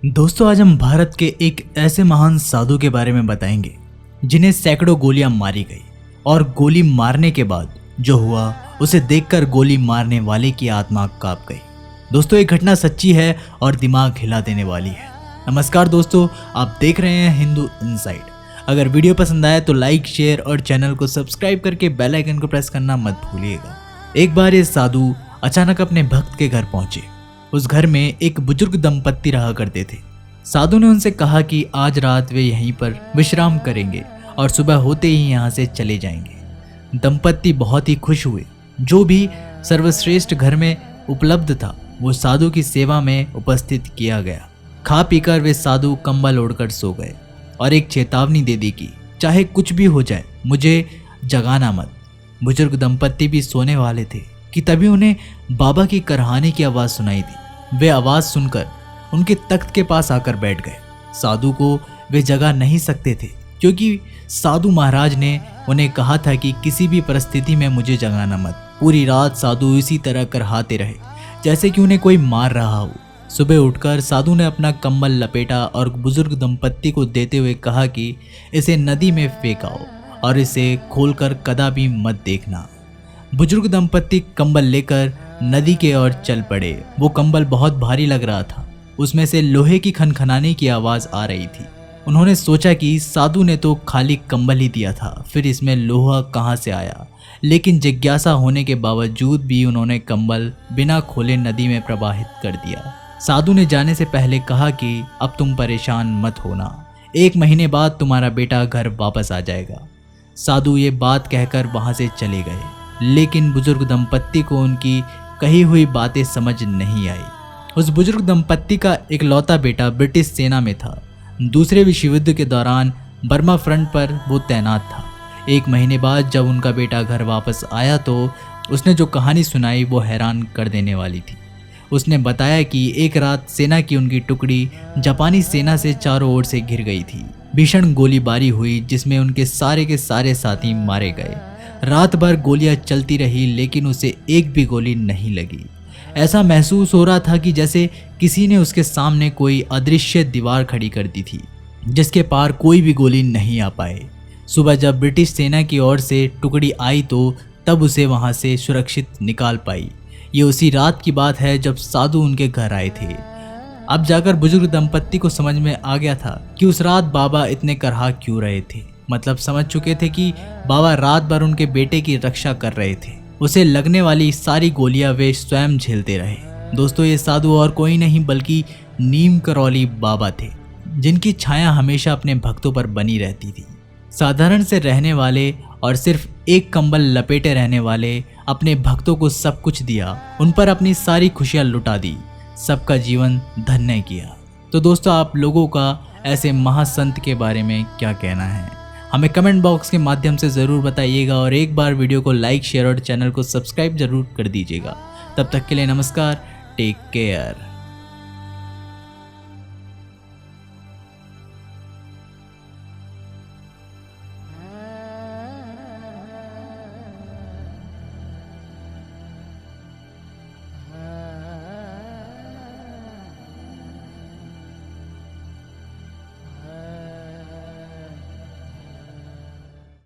दोस्तों, आज हम भारत के एक ऐसे महान साधु के बारे में बताएंगे जिन्हें सैकड़ों गोलियां मारी गई और गोली मारने के बाद जो हुआ उसे देखकर गोली मारने वाले की आत्मा कांप गई। दोस्तों, ये घटना सच्ची है और दिमाग हिला देने वाली है। नमस्कार दोस्तों, आप देख रहे हैं हिंदू इनसाइड। अगर वीडियो पसंद आए तो लाइक, शेयर और चैनल को सब्सक्राइब करके बेल आइकन को प्रेस करना मत भूलिएगा। एक बार ये साधु अचानक अपने भक्त के घर पहुंचे। उस घर में एक बुजुर्ग दंपत्ति रहा करते थे। साधु ने उनसे कहा कि आज रात वे यहीं पर विश्राम करेंगे और सुबह होते ही यहाँ से चले जाएंगे। दंपत्ति बहुत ही खुश हुए। जो भी सर्वश्रेष्ठ घर में उपलब्ध था वो साधु की सेवा में उपस्थित किया गया। खा पीकर वे साधु कंबल ओढ़कर सो गए और एक चेतावनी दे दी कि चाहे कुछ भी हो जाए मुझे जगाना मत। बुजुर्ग दंपत्ति भी सोने वाले थे कि तभी उन्हें बाबा की करहाने की आवाज़ सुनाई दी। वे आवाज़ सुनकर उनके तख्त के पास आकर बैठ गए। साधु को वे जगा नहीं सकते थे क्योंकि साधु महाराज ने उन्हें कहा था कि किसी भी परिस्थिति में मुझे जगाना मत। पूरी रात साधु इसी तरह करहाते रहे जैसे कि उन्हें कोई मार रहा हो। सुबह उठकर साधु ने अपना कंबल लपेटा और बुजुर्ग दंपत्ति को देते हुए कहा कि इसे नदी में फेंकाओ और इसे खोलकर कदापि मत देखना। बुजुर्ग दंपत्ति कंबल लेकर नदी के ओर चल पड़े। वो कंबल बहुत भारी लग रहा था। उसमें से लोहे की खनखनाने की आवाज़ आ रही थी। उन्होंने सोचा कि साधु ने तो खाली कंबल ही दिया था, फिर इसमें लोहा कहाँ से आया। लेकिन जिज्ञासा होने के बावजूद भी उन्होंने कंबल बिना खोले नदी में प्रवाहित कर दिया। साधु ने जाने से पहले कहा कि अब तुम परेशान मत होना, 1 महीने बाद तुम्हारा बेटा घर वापस आ जाएगा। साधु ये बात कहकर वहाँ से चले गए, लेकिन बुजुर्ग दंपत्ति को उनकी कही हुई बातें समझ नहीं आई। उस बुजुर्ग दंपत्ति का इकलौता बेटा ब्रिटिश सेना में था। दूसरे विश्व युद्ध के दौरान बर्मा फ्रंट पर वो तैनात था। 1 महीने बाद जब उनका बेटा घर वापस आया तो उसने जो कहानी सुनाई वो हैरान कर देने वाली थी। उसने बताया कि एक रात सेना की उनकी टुकड़ी जापानी सेना से चारों ओर से घिर गई थी। भीषण गोलीबारी हुई जिसमें उनके सारे के सारे साथी मारे गए। रात भर गोलियां चलती रही लेकिन उसे एक भी गोली नहीं लगी। ऐसा महसूस हो रहा था कि जैसे किसी ने उसके सामने कोई अदृश्य दीवार खड़ी कर दी थी जिसके पार कोई भी गोली नहीं आ पाए। सुबह जब ब्रिटिश सेना की ओर से टुकड़ी आई तो तब उसे वहां से सुरक्षित निकाल पाई। ये उसी रात की बात है जब साधु उनके घर आए थे। अब जाकर बुजुर्ग दंपत्ति को समझ में आ गया था कि उस रात बाबा इतने करहा क्यों रहे थे। मतलब समझ चुके थे कि बाबा रात भर उनके बेटे की रक्षा कर रहे थे। उसे लगने वाली सारी गोलियां वे स्वयं झेलते रहे। दोस्तों, ये साधु और कोई नहीं बल्कि नीम करौली बाबा थे, जिनकी छाया हमेशा अपने भक्तों पर बनी रहती थी। साधारण से रहने वाले और सिर्फ एक कंबल लपेटे रहने वाले अपने भक्तों को सब कुछ दिया, उन पर अपनी सारी खुशियां लुटा दी, सबका जीवन धन्य किया। तो दोस्तों, आप लोगों का ऐसे महासंत के बारे में क्या कहना है, हमें कमेंट बॉक्स के माध्यम से ज़रूर बताइएगा और एक बार वीडियो को लाइक, शेयर और चैनल को सब्सक्राइब जरूर कर दीजिएगा। तब तक के लिए नमस्कार, टेक केयर।